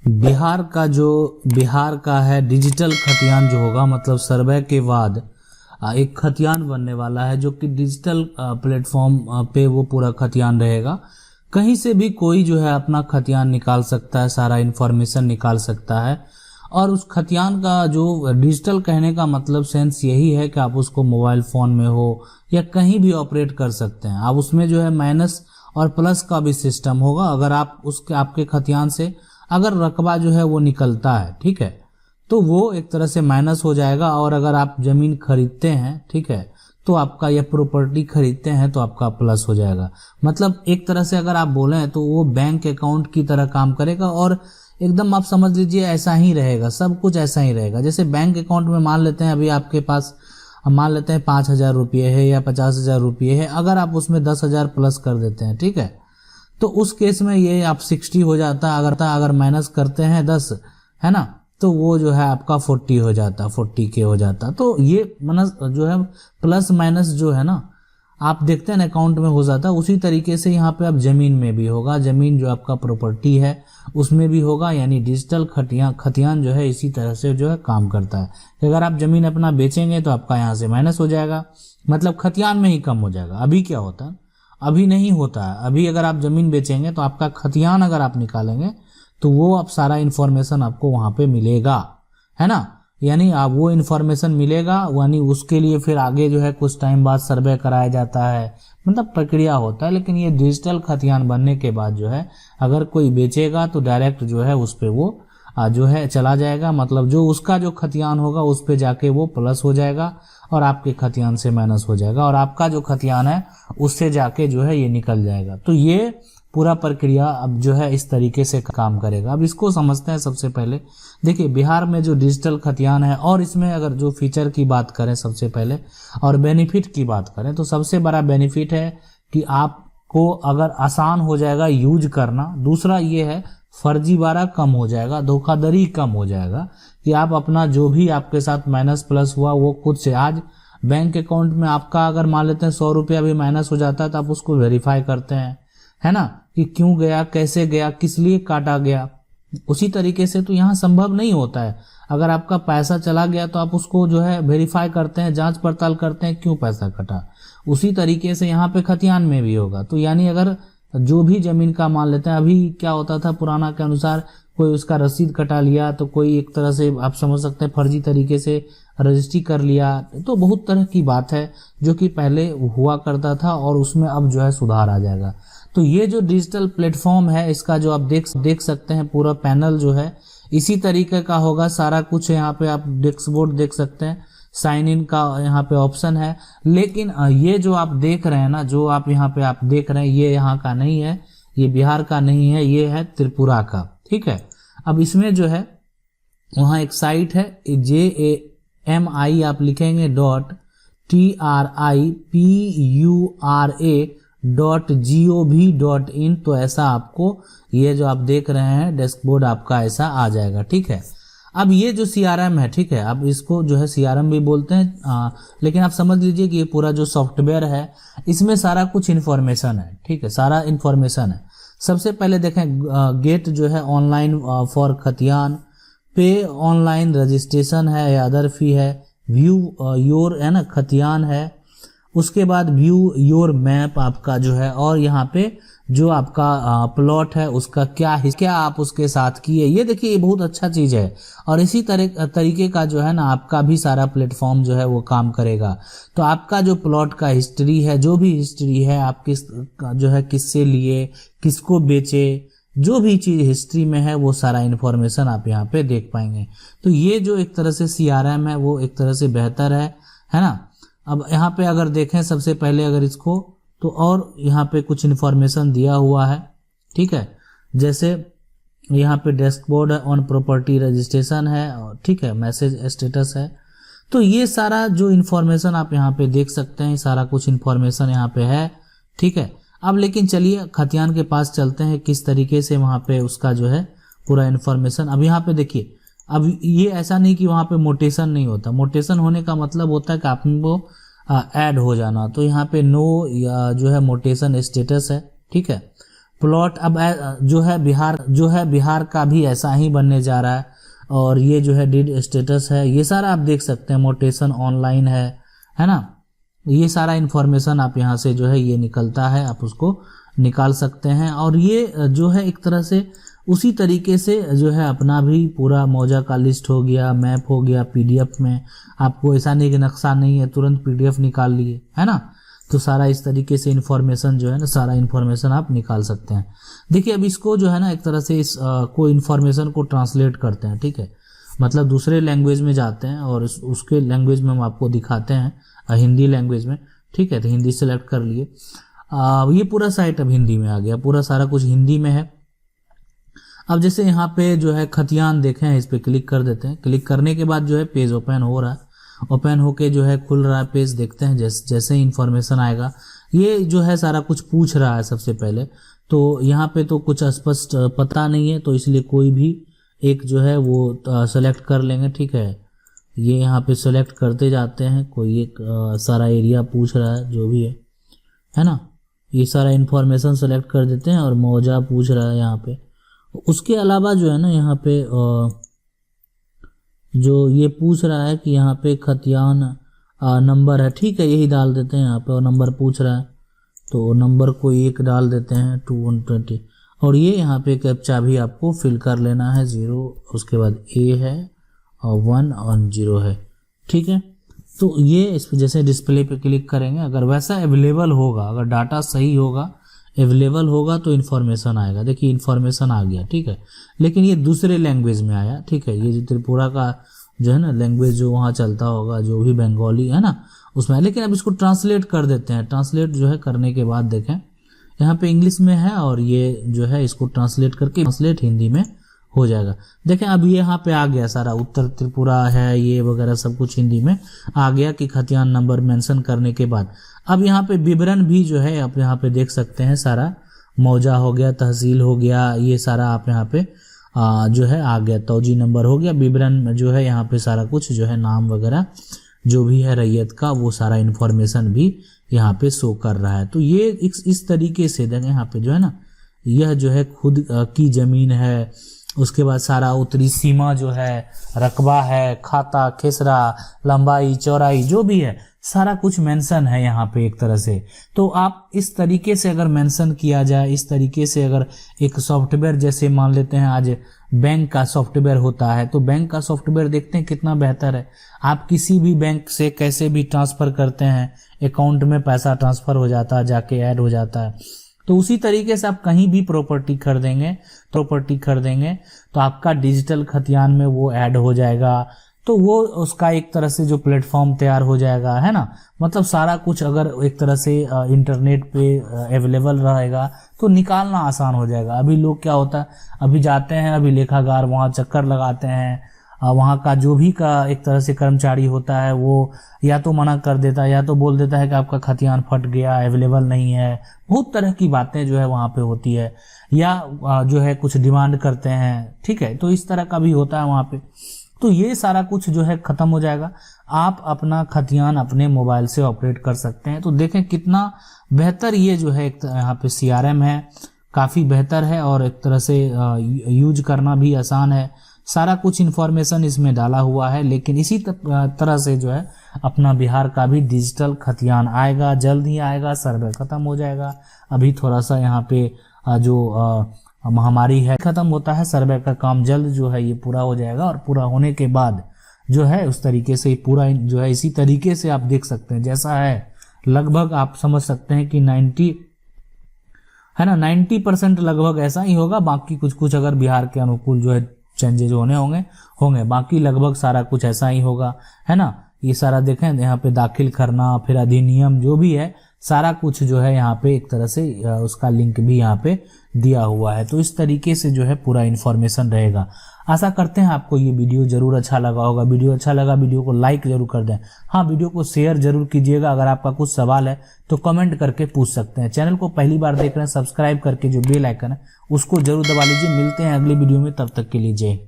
बिहार का है डिजिटल खतियान जो होगा, मतलब सर्वे के बाद एक खतियान बनने वाला है जो कि डिजिटल प्लेटफॉर्म पे वो पूरा खतियान रहेगा। कहीं से भी कोई जो है अपना खतियान निकाल सकता है, सारा इन्फॉर्मेशन निकाल सकता है। और उस खतियान का जो डिजिटल कहने का मतलब सेंस यही है कि आप उसको मोबाइल फ़ोन में हो या कहीं भी ऑपरेट कर सकते हैं। आप उसमें जो है माइनस और प्लस का भी सिस्टम होगा। अगर आप उसके आपके खतियान से अगर रकबा जो है वो निकलता है, ठीक है, तो वो एक तरह से माइनस हो जाएगा। और अगर आप ज़मीन खरीदते हैं, ठीक है, तो आपका यह प्रॉपर्टी खरीदते हैं तो आपका प्लस हो जाएगा। मतलब एक तरह से अगर आप बोलें तो वो बैंक अकाउंट की तरह काम करेगा। और एकदम आप समझ लीजिए ऐसा ही रहेगा, सब कुछ ऐसा ही रहेगा। जैसे बैंक अकाउंट में मान लेते हैं अभी आपके पास, मान लेते हैं 5,000 रुपये है या 50,000 रुपये है, अगर आप उसमें 10,000 प्लस कर देते हैं, ठीक है, तो उस केस में ये आप 60 हो जाता। अगर माइनस करते हैं 10, है ना, तो वो जो है आपका 40 हो जाता, 40K हो जाता। तो ये माइनस जो है प्लस माइनस जो है ना, आप देखते हैं ना अकाउंट में हो जाता। उसी तरीके से यहाँ पे अब जमीन में भी होगा, जमीन जो आपका प्रॉपर्टी है उसमें भी होगा। यानी डिजिटल खतियान जो है इसी तरह से जो है काम करता है कि अगर आप जमीन अपना बेचेंगे तो आपका यहाँ से माइनस हो जाएगा, मतलब खतियान में ही कम हो जाएगा। अभी क्या होता है, अभी नहीं होता है। अभी अगर आप जमीन बेचेंगे तो आपका खतियान अगर आप निकालेंगे तो वो अब सारा इन्फॉर्मेशन आपको वहां पे मिलेगा, है ना। यानी आप वो इन्फॉर्मेशन मिलेगा, यानी उसके लिए फिर आगे जो है कुछ टाइम बाद सर्वे कराया जाता है, मतलब प्रक्रिया होता है। लेकिन ये डिजिटल खतियान बनने के बाद जो है अगर कोई बेचेगा तो डायरेक्ट जो है उस पे वो जो है चला जाएगा, मतलब जो उसका जो खतियान होगा उस पे जाके वो प्लस हो जाएगा और आपके खतियान से माइनस हो जाएगा, और आपका जो खतियान है उससे जाके जो है ये निकल जाएगा। तो ये पूरा प्रक्रिया अब जो है इस तरीके से काम करेगा। अब इसको समझते हैं। सबसे पहले देखिए बिहार में जो डिजिटल खतियान है, और इसमें अगर जो फीचर की बात करें सबसे पहले और बेनिफिट की बात करें, तो सबसे बड़ा बेनिफिट है कि आपको अगर आसान हो जाएगा यूज करना। दूसरा ये है फर्जीवाड़ा कम हो जाएगा, धोखाधड़ी कम हो जाएगा कि आप अपना जो भी आपके साथ माइनस प्लस हुआ वो खुद से, आज बैंक अकाउंट में आपका अगर मान लेते हैं 100 रुपया भी माइनस हो जाता है तो आप उसको वेरीफाई करते हैं, है ना, कि क्यों गया, कैसे गया, किस लिए काटा गया। उसी तरीके से तो यहाँ संभव नहीं होता है। अगर आपका पैसा चला गया तो आप उसको जो है वेरीफाई करते हैं, जांच पड़ताल करते हैं क्यों पैसा कटा। उसी तरीके से यहाँ पे खतियान में भी होगा। तो यानी अगर जो भी जमीन का मान लेते हैं, अभी क्या होता था पुराना के अनुसार, कोई उसका रसीद कटा लिया तो कोई एक तरह से आप समझ सकते हैं फर्जी तरीके से रजिस्ट्री कर लिया। तो बहुत तरह की बात है जो कि पहले हुआ करता था और उसमें अब जो है सुधार आ जाएगा। तो ये जो डिजिटल प्लेटफॉर्म है इसका जो आप देख सकते हैं पूरा पैनल जो है इसी तरीके का होगा। सारा कुछ यहाँ पे आप डैशबोर्ड देख सकते हैं, साइन इन का यहाँ पे ऑप्शन है। लेकिन ये जो आप देख रहे हैं ना, जो आप यहाँ पे आप देख रहे हैं, ये यहाँ का नहीं है, ये बिहार का नहीं है, ये है त्रिपुरा का, ठीक है। अब इसमें जो है वहाँ एक साइट है JAMI, आप लिखेंगे .TRIPURA.gov.in, तो ऐसा आपको ये जो आप देख रहे हैं डैशबोर्ड आपका ऐसा आ जाएगा, ठीक है। अब ये जो CRM है, ठीक है, अब इसको जो है CRM भी बोलते हैं, लेकिन आप समझ लीजिए कि ये पूरा जो सॉफ्टवेयर है इसमें सारा कुछ इन्फॉर्मेशन है, ठीक है, सारा इन्फॉर्मेशन है। सबसे पहले देखें गेट जो है ऑनलाइन फॉर खतियान, पे ऑनलाइन रजिस्ट्रेशन है या अदर फी है, व्यू योर है ना खतियान है, उसके बाद व्यू योर मैप आपका जो है, और यहाँ पे जो आपका प्लॉट है उसका क्या आप उसके साथ किए। ये देखिए ये बहुत अच्छा चीज है। और इसी तरीके का जो है ना आपका भी सारा प्लेटफॉर्म जो है वो काम करेगा। तो आपका जो प्लॉट का हिस्ट्री है, जो भी हिस्ट्री है, आप किस जो है किससे लिए, किसको बेचे, जो भी चीज हिस्ट्री में है वो सारा इन्फॉर्मेशन आप यहाँ पे देख पाएंगे। तो ये जो एक तरह से CRM है वो एक तरह से बेहतर है ना। अब यहाँ पे अगर देखें सबसे पहले अगर इसको, तो और यहाँ पे कुछ इन्फॉर्मेशन दिया हुआ है, ठीक है, जैसे यहाँ पे डैशबोर्ड ऑन प्रॉपर्टी रजिस्ट्रेशन है, ठीक है, मैसेज स्टेटस है। तो ये सारा जो इन्फॉर्मेशन आप यहाँ पे देख सकते हैं, सारा कुछ इन्फॉर्मेशन यहाँ पे है, ठीक है। अब लेकिन चलिए खतियान के पास चलते हैं, किस तरीके से वहाँ पे उसका जो है पूरा इन्फॉर्मेशन। अब यहाँ पे देखिए, अब ये ऐसा नहीं कि वहाँ पे मोटेशन नहीं होता। मोटेशन होने का मतलब होता है कि आपको ऐड हो जाना। तो यहाँ पे नो या जो है मोटेशन स्टेटस है, ठीक है। प्लॉट अब जो है बिहार का भी ऐसा ही बनने जा रहा है। और ये जो है डिड स्टेटस है, ये सारा आप देख सकते हैं। मोटेशन ऑनलाइन है ना, ये सारा इन्फॉर्मेशन आप यहाँ से जो है ये निकलता है, आप उसको निकाल सकते हैं। और ये जो है एक तरह से उसी तरीके से जो है अपना भी पूरा मौजा का लिस्ट हो गया, मैप हो गया पीडीएफ में। आपको ऐसा नहीं कि नक्शा नहीं है तुरंत पीडीएफ निकाल लिए, है ना। तो सारा इस तरीके से इन्फॉर्मेशन जो है ना, सारा इन्फॉर्मेशन आप निकाल सकते हैं। देखिए अब इसको जो है ना एक तरह से इस को इन्फॉर्मेशन को ट्रांसलेट करते हैं, ठीक है। मतलब दूसरे लैंग्वेज में जाते हैं और उसके लैंग्वेज में हम आपको दिखाते हैं, हिंदी लैंग्वेज में, ठीक है। तो हिंदी सेलेक्ट कर लिए। ये पूरा साइट अब हिंदी में आ गया, पूरा सारा कुछ हिंदी में है। अब जैसे यहाँ पे जो है खतियान देखें, इस पे क्लिक कर देते हैं। क्लिक करने के बाद जो है पेज ओपन हो रहा है, ओपन होके जो है खुल रहा है पेज। देखते हैं जैसे ही इन्फॉर्मेशन आएगा, ये जो है सारा कुछ पूछ रहा है सबसे पहले। तो यहाँ पे तो कुछ स्पष्ट पता नहीं है, तो इसलिए कोई भी एक जो है वो सेलेक्ट कर लेंगे, ठीक है। ये यहाँ पे सेलेक्ट करते जाते हैं, कोई एक सारा एरिया पूछ रहा है जो भी है ना। ये सारा इन्फॉर्मेशन सेलेक्ट कर देते हैं और मौजा पूछ रहा है यहाँ पे। उसके अलावा जो है ना यहाँ पे जो ये पूछ रहा है कि यहाँ पे खतियान नंबर है, ठीक है, यही डाल देते हैं यहाँ पे। और नंबर पूछ रहा है तो नंबर को 1 डाल देते हैं 220। और ये यहाँ पे कैप्चा भी आपको फिल कर लेना है, 0 उसके बाद A है और 1 और 0 है, ठीक है। तो ये इस पे जैसे डिस्प्ले पे क्लिक करेंगे, अगर वैसा अवेलेबल होगा, अगर डाटा सही होगा, अवेलेबल होगा तो इन्फॉर्मेशन आएगा। देखिए इन्फॉर्मेशन आ गया, ठीक है। लेकिन ये दूसरे लैंग्वेज में आया, ठीक है। ये जो त्रिपुरा का जो है ना लैंग्वेज जो वहाँ चलता होगा, जो भी बंगाली है ना उसमें। लेकिन अब इसको ट्रांसलेट कर देते हैं। ट्रांसलेट जो है करने के बाद देखें यहाँ पे इंग्लिश में है, और ये जो है इसको ट्रांसलेट करके ट्रांसलेट हिंदी में हो जाएगा। देखें अब ये यहाँ पे आ गया सारा, उत्तर त्रिपुरा है ये वगैरह सब कुछ हिंदी में आ गया कि खतियान नंबर मेंशन करने के बाद। अब यहाँ पे विवरण भी जो है आप यहाँ पे देख सकते हैं, सारा मौजा हो गया, तहसील हो गया, ये सारा आप यहाँ पे जो है आ गया। तौजी नंबर हो गया, विवरण जो है यहाँ पे सारा कुछ जो है नाम वगैरह जो भी है रैयत का, वो सारा इन्फॉर्मेशन भी यहाँ पे शो कर रहा है। तो ये इस तरीके से देखें यहाँ पे जो है ना, यह जो है खुद की जमीन है। उसके बाद सारा उत्तरी सीमा जो है, रकबा है, खाता खेसरा, लंबाई चौड़ाई जो भी है सारा कुछ मेंशन है यहाँ पे एक तरह से। तो आप इस तरीके से अगर मेंशन किया जाए, इस तरीके से अगर एक सॉफ्टवेयर जैसे मान लेते हैं आज बैंक का सॉफ्टवेयर होता है, तो बैंक का सॉफ्टवेयर देखते हैं कितना बेहतर है। आप किसी भी बैंक से कैसे भी ट्रांसफर करते हैं, अकाउंट में पैसा ट्रांसफर हो जाता है, जाके ऐड हो जाता है। तो उसी तरीके से आप कहीं भी प्रॉपर्टी खरीदेंगे तो आपका डिजिटल खतियान में वो ऐड हो जाएगा। तो वो उसका एक तरह से जो प्लेटफॉर्म तैयार हो जाएगा, है ना। मतलब सारा कुछ अगर एक तरह से इंटरनेट पे अवेलेबल रहेगा तो निकालना आसान हो जाएगा। अभी लोग क्या होता है, अभी जाते हैं अभी लेखागार, वहाँ चक्कर लगाते हैं, वहाँ का जो भी का एक तरह से कर्मचारी होता है वो या तो मना कर देता है या तो बोल देता है कि आपका खतियान फट गया, अवेलेबल नहीं है। बहुत तरह की बातें जो है वहाँ पे होती है, या जो है कुछ डिमांड करते हैं, ठीक है। तो इस तरह का भी होता है वहाँ पे। तो ये सारा कुछ जो है खत्म हो जाएगा। आप अपना खतियान अपने मोबाइल से ऑपरेट कर सकते हैं। तो देखें कितना बेहतर ये जो है एक यहाँ पे CRM है, काफ़ी बेहतर है और एक तरह से यूज करना भी आसान है। सारा कुछ इन्फॉर्मेशन इसमें डाला हुआ है। लेकिन इसी तरह से जो है अपना बिहार का भी डिजिटल खतियान आएगा, जल्द ही आएगा। सर्वे खत्म हो जाएगा। अभी थोड़ा सा यहाँ पे जो महामारी है खत्म होता है, सर्वे का काम जल्द जो है ये पूरा हो जाएगा। और पूरा होने के बाद जो है उस तरीके से पूरा जो है इसी तरीके से आप देख सकते हैं जैसा है, लगभग आप समझ सकते हैं कि 90% लगभग ऐसा ही होगा। बाकी कुछ अगर बिहार के अनुकूल जो है चेंजेज होंगे, बाकी लगभग सारा कुछ ऐसा ही होगा, है ना। ये सारा देखें यहाँ पे दाखिल करना, फिर अधिनियम जो भी है सारा कुछ जो है यहाँ पे एक तरह से उसका लिंक भी यहाँ पे दिया हुआ है। तो इस तरीके से जो है पूरा इन्फॉर्मेशन रहेगा। आशा करते हैं आपको ये वीडियो जरूर अच्छा लगा होगा। वीडियो अच्छा लगा वीडियो को लाइक जरूर कर दें। हाँ, वीडियो को शेयर जरूर कीजिएगा। अगर आपका कुछ सवाल है तो कमेंट करके पूछ सकते हैं। चैनल को पहली बार देख रहे हैं, सब्सक्राइब करके जो बेल आइकन है उसको जरूर दबा लीजिए। मिलते हैं अगली वीडियो में, तब तक के लिए जय।